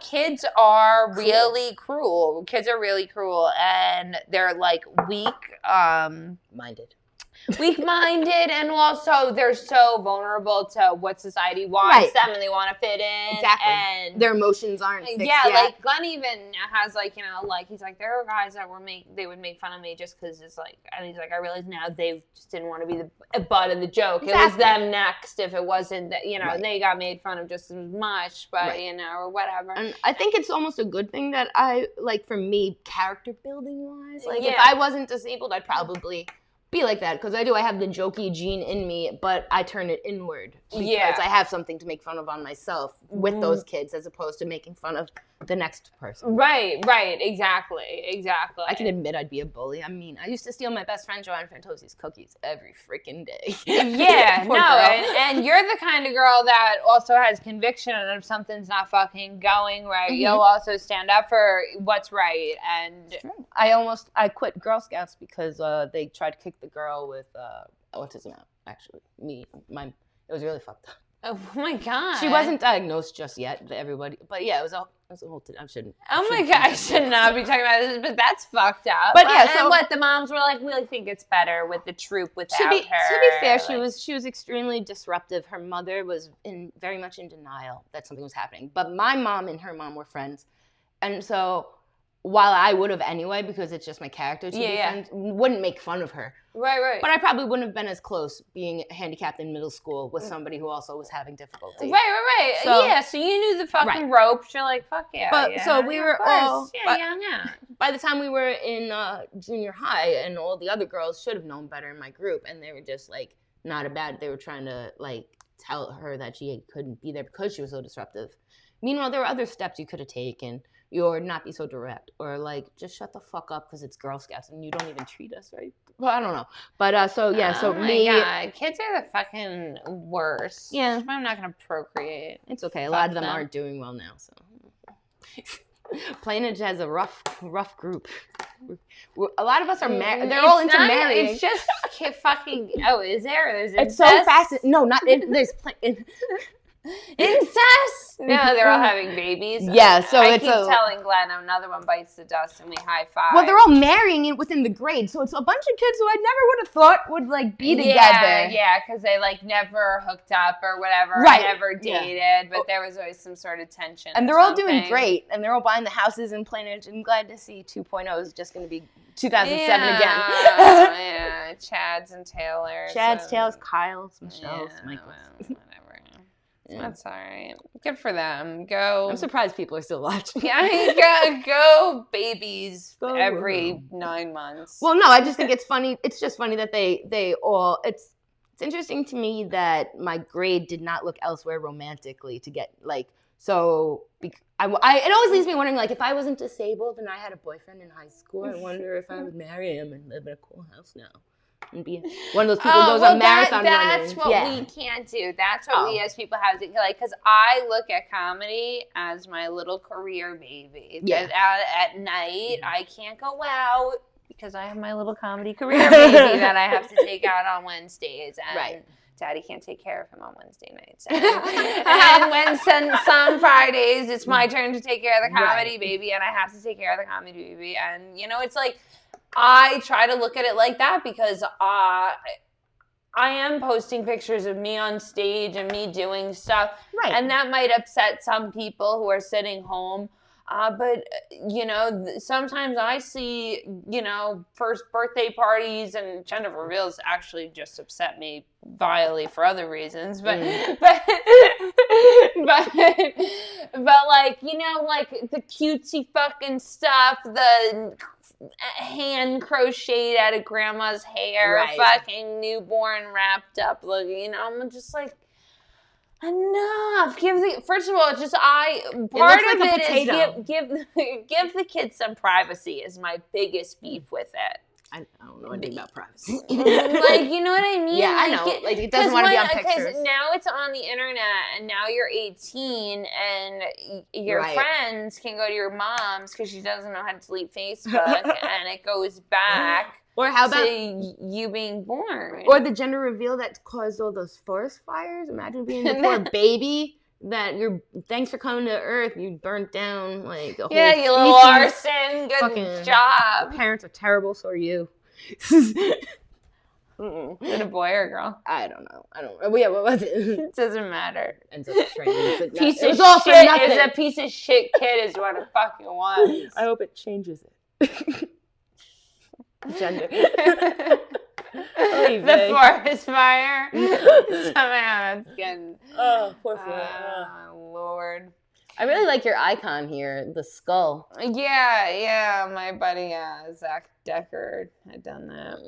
Kids are really cruel. Kids are really cruel, and they're like weak-minded, and also they're so vulnerable to what society wants them, and they want to fit in. Exactly. And their emotions aren't fixed yeah, yet. like Glenn even has like, you know, like he's like, there were guys that they would make fun of me just because it's like, and he's like, I realize now they just didn't want to be the butt of the joke. Exactly. It was them next if it wasn't that, you know, Right. they got made fun of just as much, but Right. you know, or whatever. And I think it's almost a good thing that I, like, for me, character building wise, like, if Yeah. I wasn't disabled, I'd probably be like that, because I have the jokey gene in me, but I turn it inward because Yeah. I have something to make fun of on myself with those kids, as opposed to making fun of the next person. Right, exactly. I can admit I'd be a bully. I mean, I used to steal my best friend Joanne Fantosi's cookies every freaking day. Yeah, Poor no, girl. and you're the kind of girl that also has conviction, and if something's not fucking going right, Mhm. you'll also stand up for what's right. And I quit Girl Scouts because they tried to kick the girl with autism out. Actually, it was really fucked up. oh my god, She wasn't diagnosed just yet, everybody. But yeah, it was a whole. I shouldn't. Oh my god, I should not be talking about this, but that's fucked up. But yeah, and so- what the moms were like, we think it's better with the troop without To be her. fair, Like, she was extremely disruptive. Her mother was very much in denial that something was happening. But my mom and her mom were friends, and so while I would have anyway, because it's just my character to be friends, wouldn't make fun of her. right. But I probably wouldn't have been as close being handicapped in middle school with somebody who also was having difficulty. Right. So- yeah, so you knew the fucking ropes. You're like, fuck yeah. But- yeah, so we of were course. all- Yeah, but- yeah. By the time we were in junior high, and all the other girls should have known better in my group, and they were just like not about it. They were trying to like tell her that she couldn't be there because she was so disruptive. Meanwhile, there were other steps you could have taken. Or not be so direct, or like just shut the fuck up because it's Girl Scouts and you don't even treat us right. Well, I don't know, but so yeah, so Oh my me, God. Kids are the fucking worst. Yeah. That's why I'm not gonna procreate. it's okay. A lot of Fuck them them. aren't doing well now, so. Plainage has a rough group. A lot of us are married. They're all into marrying. It's just fucking. Oh, is there? There's It's so incest? fascinating. No, not there's Incest? No, they're all having babies. Yeah, so I it's keep a- telling Glenn another one bites the dust and we high five. Well, they're all marrying it within the grade, so it's a bunch of kids who I never would have thought would like be together. Yeah, because they like never hooked up or whatever, Right, never yeah. dated, but there was always some sort of tension. And or they're all doing something. great, and they're all buying the houses in Plainage. I'm glad to see 2.0 is just going to be 2007 again. Yeah, Chad's and Taylor's. Chad's, and- Tails, Kyle's, Michelle's, yeah, Michael's. well, whatever. Yeah. That's all right. Good for them. Go. I'm surprised people are still watching. Yeah, go babies Go. every 9 months. Well, no, I just think it's funny. It's just funny that they all. It's interesting to me that my grade did not look elsewhere romantically to get like so. It always leaves me wondering, like, if I wasn't disabled and I had a boyfriend in high school, I wonder if I would marry him and live in a cool house now and be one of those people who goes on marathon that's runners. what we can't do. That's what we as people have to like. Because I look at comedy as my little career baby. Yeah. At night, I can't go out because I have my little comedy career baby that I have to take out on Wednesdays. And Right. Daddy can't take care of him on Wednesday nights. And when some Fridays, it's my turn to take care of the comedy baby, and I have to take care of the comedy baby. And, you know, it's like, I try to look at it like that because I am posting pictures of me on stage and me doing stuff. Right. And that might upset some people who are sitting home. But, you know, sometimes I see, you know, first birthday parties, and gender reveals actually just upset me vilely for other reasons. But, but like, you know, like the cutesy fucking stuff, the hand crocheted out of grandma's hair, Right. fucking newborn wrapped up looking. I'm just like, enough. First of all, it's just part of like a it is potato. give the kids some privacy is my biggest beef with it. I don't know anything about privacy. Like, you know what I mean? Yeah, like, I know. Like, it doesn't want to be on pictures. Because now it's on the internet, and now you're 18, and your friends can go to your mom's because she doesn't know how to delete Facebook, and it goes back. Or how about you being born? Or the gender reveal that caused all those forest fires? Imagine being the poor baby that thanks for coming to Earth, you burnt down like a whole you little arson. Good job. Parents are terrible, so are you. Is it a boy or a girl? I don't know. Well, yeah, what was it? It doesn't matter. Ends up strange. Piece of shit is a piece of shit kid is what it fucking was. I hope it changes it. Gender. The forest fire. Somehow that's getting. Oh, poor Lord. I really like your icon here, the skull. Yeah, my buddy Zach Decker had done that.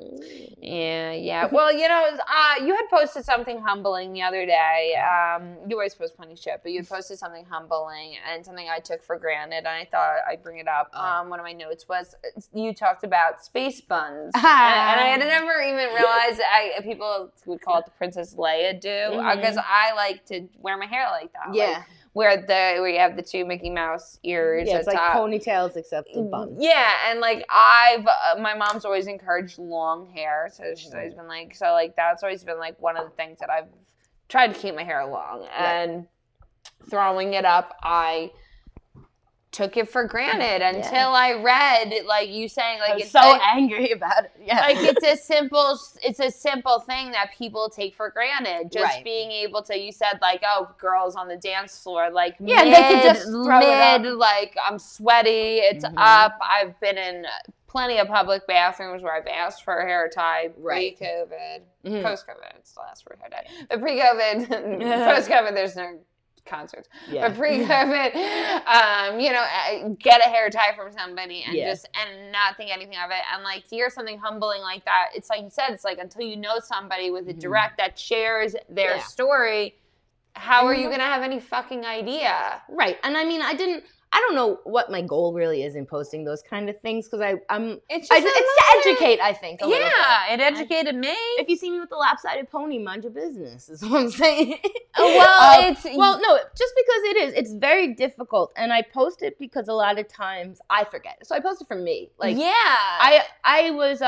Yeah. Well, you had posted something humbling the other day. You always post funny shit, but you had posted something humbling and something I took for granted, and I thought I'd bring it up. One of my notes was you talked about space buns, and I had never even realized people would call it the Princess Leia do, because I like to wear my hair like that. Yeah. Like, where you have the two Mickey Mouse ears. Yeah, it's like ponytails except the bun. Yeah, and like my mom's always encouraged long hair, so she's always been like, that's always been like one of the things that I've tried to keep my hair long. And throwing it up, I took it for granted until I read, like you saying, like, it's so angry about it. Yeah, like it's a simple thing that people take for granted. Just being able to, you said, like, oh, girls on the dance floor, like, they could just throw it up. Like, I'm sweaty, it's up. I've been in plenty of public bathrooms where I've asked for a hair tie pre-COVID, post-COVID, it's the last for a hair tie, but pre-COVID, post-COVID, there's no concerts. But pre-COVID, get a hair tie from somebody and and not think anything of it. And like to hear something humbling like that, it's like you said, it's like until you know somebody with a direct that shares their story, how are you gonna have any fucking idea? Right. And I mean, I don't know what my goal really is in posting those kind of things because it's to educate, I think. A little bit. It educated me. If you see me with the lopsided pony, mind your business, is what I'm saying. No, just because it's very difficult, and I post it because a lot of times I forget. So I post it for me. Like, I was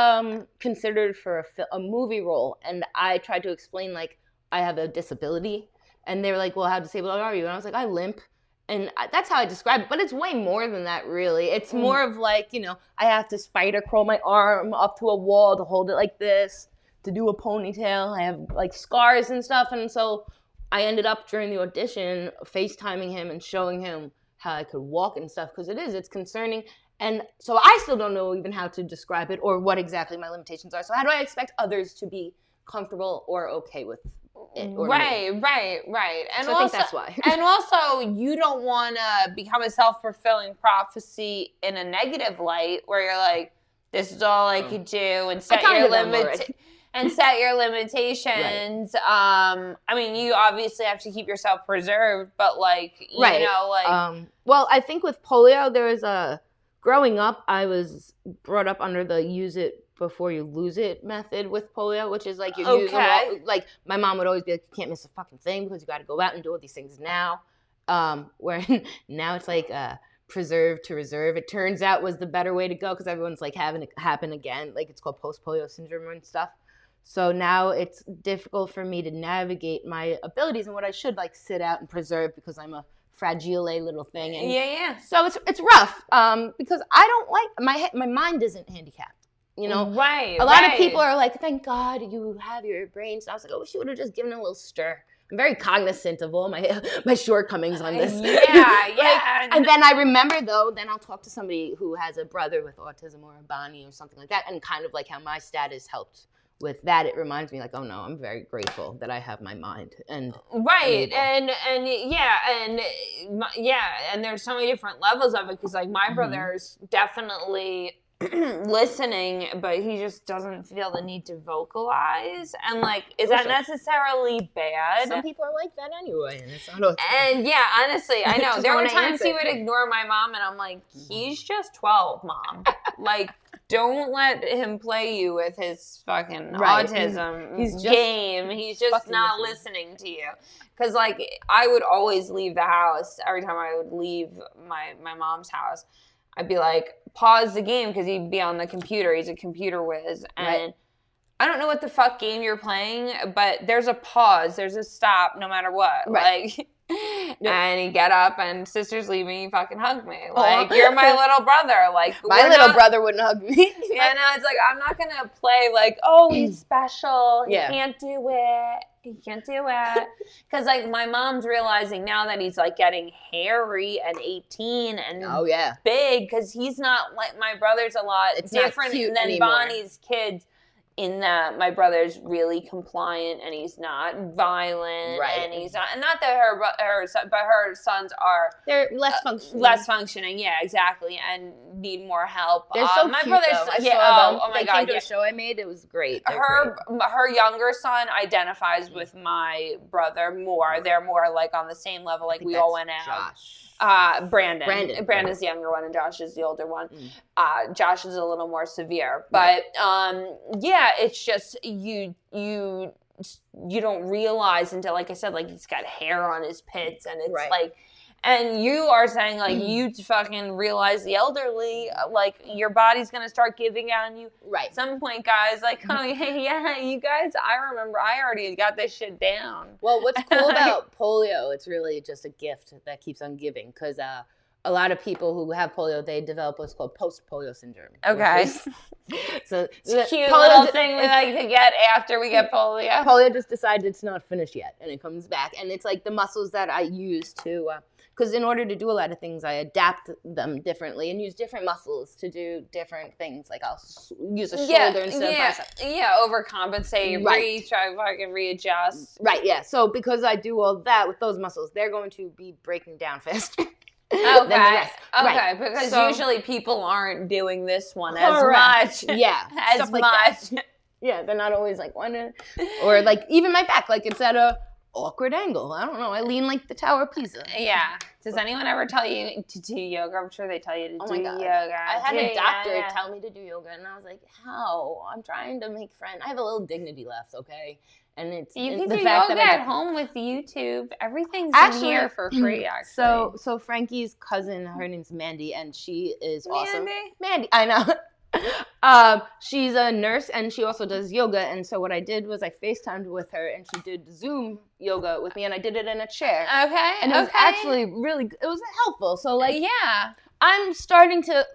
considered for a movie role, and I tried to explain like I have a disability, and they were like, "Well, how disabled are you?" And I was like, "I limp." And that's how I describe it. But it's way more than that, really. It's more of like, I have to spider crawl my arm up to a wall to hold it like this, to do a ponytail. I have like scars and stuff. And so I ended up during the audition FaceTiming him and showing him how I could walk and stuff. Because it's concerning. And so I still don't know even how to describe it or what exactly my limitations are. So how do I expect others to be comfortable or okay with it? Right. And so I think that's why. And also, you don't want to become a self-fulfilling prophecy in a negative light where you're like, this is all I could do and set your limitations. Right. I mean, you obviously have to keep yourself preserved, but like, you know, like... well, I think with polio, there was growing up, I was brought up under the use it before you lose it method with polio, which is like you use them all, like my mom would always be like, you can't miss a fucking thing because you got to go out and do all these things now. Where now it's like preserve to reserve. It turns out was the better way to go because everyone's like having it happen again. Like it's called post-polio syndrome and stuff. So now it's difficult for me to navigate my abilities and what I should like sit out and preserve because I'm a fragile little thing. And so it's rough because I don't like my mind isn't handicapped. Right. A lot of people are like, thank God you have your brains. And I was like, oh, she would have just given it a little stir. I'm very cognizant of all my shortcomings on this. And then I remember, though, then I'll talk to somebody who has a brother with autism or a Bonnie or something like that, and kind of like how my status helped with that. It reminds me like, oh, no, I'm very grateful that I have my mind. And and there's so many different levels of it because like my brother's definitely listening, but he just doesn't feel the need to vocalize. And like, is that necessarily bad? Some people are like that anyway, and it's not. And yeah, honestly, I know there were times answer. he would ignore my mom, and I'm like, he's just 12, Mom. Like, don't let him play you with his fucking autism game. He's just not listening to you. Because like, I would always leave the house every time I would leave my mom's house. I'd be like, pause the game, because he'd be on the computer. He's a computer whiz. And I don't know what the fuck game you're playing, but there's a pause. There's a stop no matter what. Like, and he'd get up, and sister's leaving, he fucking hug me. Like, you're my little brother. Like, my little brother wouldn't hug me. Yeah, no, it's like, I'm not going to play like, oh, he's special. He can't do it. He can't do it. Because, like, my mom's realizing now that he's, like, getting hairy and 18 and big, because he's not, like, my brother's a lot different than anymore. Bonnie's kids, in that my brother's really compliant, and he's not violent, and he's not, and not that her sons are... They're less functioning. Less functioning, yeah, exactly, and need more help. They're so my cute, brother's, though. I saw them. Oh my God, they came to a show I made. It was great. Her younger son identifies with my brother more. They're more like on the same level. Like, we all went out. Brandon's the younger one, and Josh is the older one. Josh is a little more severe, but it's just you don't realize until, like I said, like, he's got hair on his pits, and it's like, and you are saying, like, you fucking realize the elderly, like, your body's gonna start giving on you. At some point, guys, like, oh yeah, you guys, I remember, I already got this shit down. Well, what's cool about polio? It's really just a gift that keeps on giving, because a lot of people who have polio, they develop what's called post-polio syndrome. Okay. So it's a cute little thing we like to get after we get polio. Polio just decided it's not finished yet, and it comes back. And it's like the muscles that I use to, because in order to do a lot of things, I adapt them differently and use different muscles to do different things. Like, I'll use a shoulder instead of bicep. Yeah, overcompensate, try fucking readjust. So because I do all that with those muscles, they're going to be breaking down faster. Because usually people aren't doing this one as much. As much. They're not always like wondering, or like even my back, like it's at a awkward angle. I don't know. I lean like the Tower of Pisa. Yeah. Does anyone ever tell you to do yoga? I'm sure they tell you to do yoga. I had a doctor tell me to do yoga, and I was like, how? I'm trying to make friends. I have a little dignity left, okay? And it's you can do yoga at home with YouTube. Everything's in here for free, actually. So Frankie's cousin, her name's Mandy, and she is awesome. Mandy, I know. She's a nurse, and she also does yoga. And so what I did was I FaceTimed with her, and she did Zoom yoga with me, and I did it in a chair. Okay. And it was actually it was helpful. So like, I'm starting to,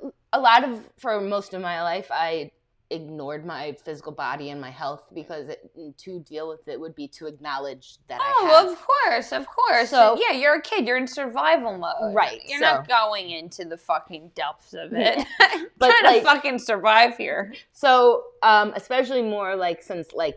for most of my life, I ignored my physical body and my health, because to deal with it would be to acknowledge that I have. Of course. So yeah, you're a kid. You're in survival mode. You're not going into the fucking depths of it. But trying to fucking survive here. So especially more like since like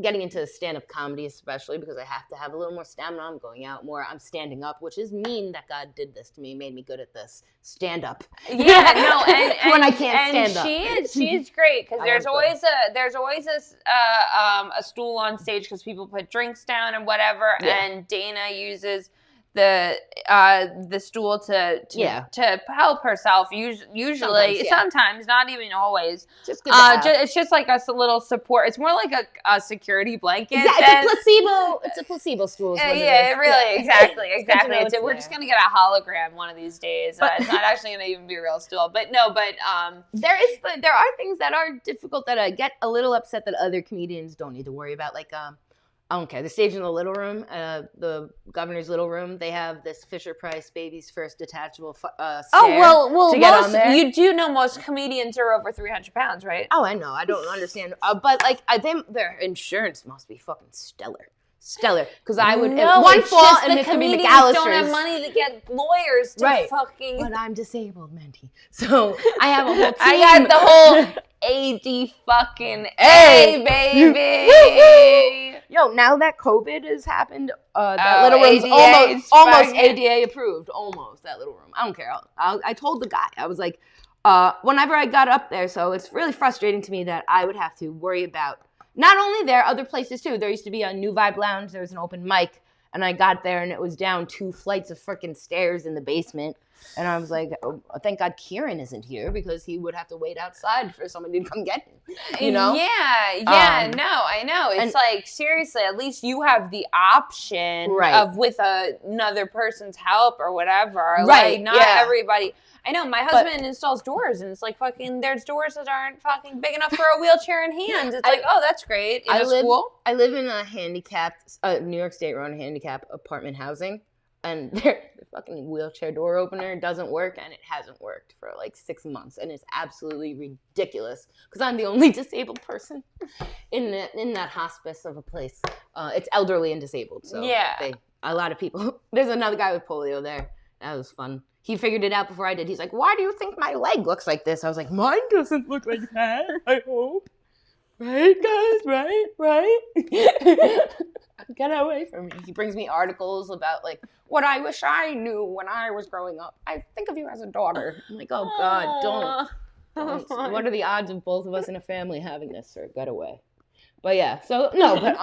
getting into stand-up comedy, especially because I have to have a little more stamina. I'm going out more. I'm standing up, which is mean that God did this to me, made me good at this. Stand up. Yeah, no, and when I can't stand up. She's great, because there's always a stool on stage, because people put drinks down and whatever, and Dana uses the stool to help herself. Usually, sometimes, not even always. Just good it's just like a little support. It's more like a security blanket. It's a placebo stool. Exactly. We're just gonna get a hologram one of these days. It's not actually gonna even be a real stool. But there are things that are difficult that I get a little upset that other comedians don't need to worry about. Like I don't care. The stage in the little room, the governor's little room, they have this Fisher-Price baby's first detachable stair to get on there. You do know most comedians are over 300 pounds, right? Oh, I know. I don't understand. But like, their insurance must be fucking stellar. Because I would one fall and it could be McAllister's. Don't have money to get lawyers to fucking. But I'm disabled, Mandy. So I have a whole team. I got the whole AD fucking A, baby. Yo, now that COVID has happened, that little room's almost ADA approved. Almost, that little room. I don't care. I told the guy, I was like, whenever I got up there, so it's really frustrating to me that I would have to worry about, not only there, other places too. There used to be a New Vibe Lounge, there was an open mic, and I got there and it was down 2 flights of freaking stairs in the basement. And I was like, oh, thank God Kieran isn't here because he would have to wait outside for somebody to come get him, you know? Yeah, no, I know. It's like, seriously, at least you have the option of with another person's help or whatever. Right, Like, not everybody. I know, my husband installs doors, and it's like fucking, there's doors that aren't fucking big enough for a wheelchair in hands. It's like, oh, that's great. In a school? I live in a handicapped, New York State run handicap apartment housing. And the fucking wheelchair door opener doesn't work, and it hasn't worked for like 6 months, and it's absolutely ridiculous because I'm the only disabled person in that hospice of a place. It's elderly and disabled, so a lot of people. There's another guy with polio there. That was fun. He figured it out before I did. He's like, "Why do you think my leg looks like this?" I was like, "Mine doesn't look like that. I hope." Right, guys? Right? Get away from me. He brings me articles about, like, what I wish I knew when I was growing up. I think of you as a daughter. I'm like, oh, God, don't. What are the odds of both of us in a family having this, sir? Get away. But yeah, so no, but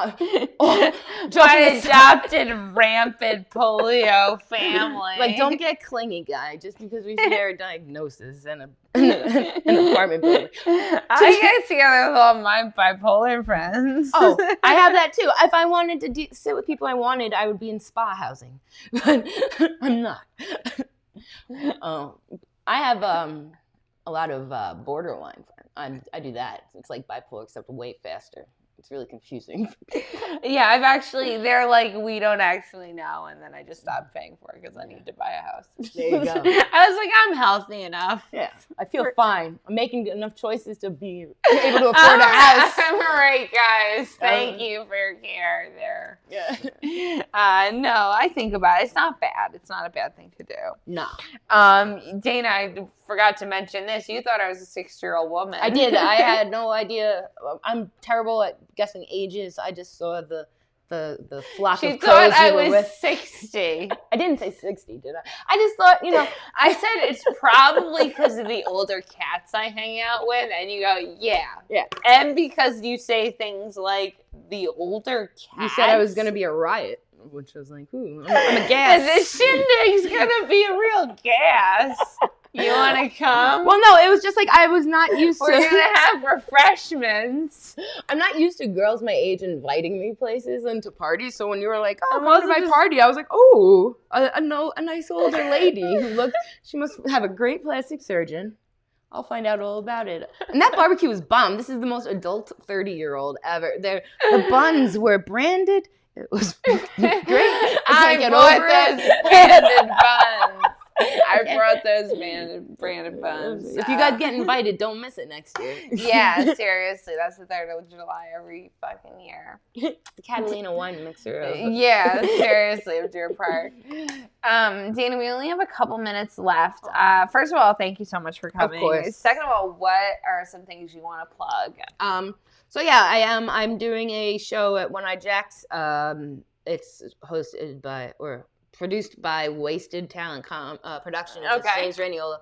my adopted rampant polio family. Like, don't get clingy, guy. Just because we share a diagnosis and an apartment building. I get together with all my bipolar friends. Oh, I have that too. If I wanted to sit with people I wanted, I would be in spa housing, but I'm not. I have a lot of borderline friends. I do that. It's like bipolar, except way faster. It's really confusing. Yeah, I've actually, they're like, we don't actually know. And then I just stopped paying for it because I need to buy a house. There you go. I was like, I'm healthy enough. Yeah, I feel fine. I'm making enough choices to be able to afford a house. I'm all right, guys. Thank you for your care there. Yeah. No, I think about it. It's not bad. It's not a bad thing to do. No. Dana, I forgot to mention this. You thought I was a 6-year-old woman. I did. I had no idea. I'm terrible at guessing ages. I just saw the flock of crows you were with. 60. I didn't say 60, did I? I just thought, I said it's probably because of the older cats I hang out with, and you go, yeah. And because you say things like the older cats. You said I was going to be a riot, which was like, ooh, I'm a gas. The shindig's going to be a real gas. You want to come? Well, no, it was just like I was not used to. We're going to have refreshments. I'm not used to girls my age inviting me places and to parties. So when you were like, oh, come to my party, I was like, oh, a nice older lady who she must have a great plastic surgeon. I'll find out all about it. And that barbecue was bomb. This is the most adult 30-year-old ever. The buns were branded. It was great. I bought those branded buns. I brought those branded buns. If you guys get invited, don't miss it next year. Yeah, seriously. That's the 3rd of July every fucking year. The Catalina wine mixer. Yeah, seriously, of Deer Park. Dana, we only have a couple minutes left. First of all, thank you so much for coming. Of course. Second of all, what are some things you want to plug? So yeah, I'm doing a show at One Eye Jack's. It's hosted by produced by Wasted Talent Productions. Okay. James Raniola.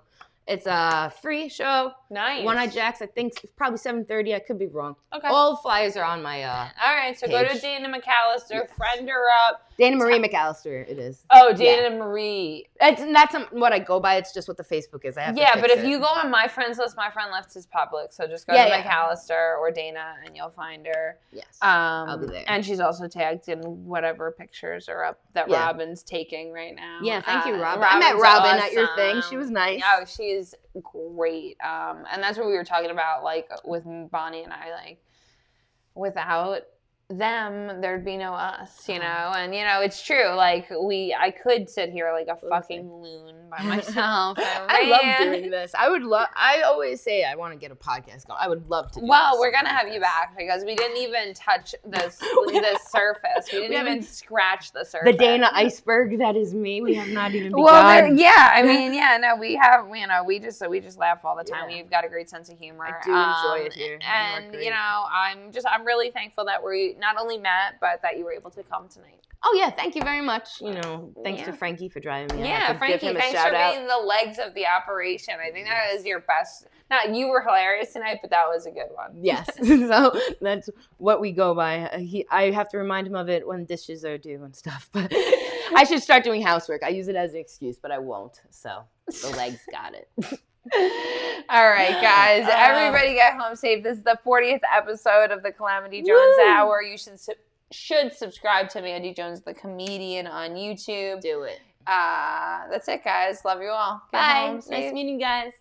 It's a free show. Nice. One Eye Jack's, I think it's probably 7:30. I could be wrong. Okay. All the flyers are on my all right, so page. go to Dana McAllister, friend her up. Dana Marie McAllister, it is. Oh, Dana Marie. That's what I go by. It's just what the Facebook is. I have to fix but if it. you go on my friends list, my friend list is public. So just go to McAllister or Dana and you'll find her. Yes, I'll be there. And she's also tagged in whatever pictures are up that Robin's taking right now. Yeah, thank you, Robin. I met Robin at your thing. She was nice. Oh, she's great. And that's what we were talking about, like, with Bonnie and I, like, without them, there'd be no us, and it's true. Like, I could sit here like a fucking loon by myself. I love doing this. I always say I want to get a podcast going. I would love to do this. We're gonna have you back because we didn't even touch the surface. We didn't even scratch the surface. The Dana iceberg that is me. We have not even begun. We have. We just laugh all the time. You've got a great sense of humor. I do enjoy it here. And I'm really thankful that we not only met, but that you were able to come tonight. Oh, yeah, thank you very much. Thanks to Frankie for driving me. Yeah, Frankie, thanks for being the legs of the operation. I think that is your best. Not you were hilarious tonight, but that was a good one. Yes, so that's what we go by. I have to remind him of it when dishes are due and stuff. But I should start doing housework. I use it as an excuse, but I won't. So the legs got it. All right, guys. Everybody get home safe. This is the 40th episode of the Calamity Jones Hour. You should subscribe to Mandy Jones, the comedian, on YouTube. Do it. That's it, guys. Love you all. Bye. Nice meeting you guys.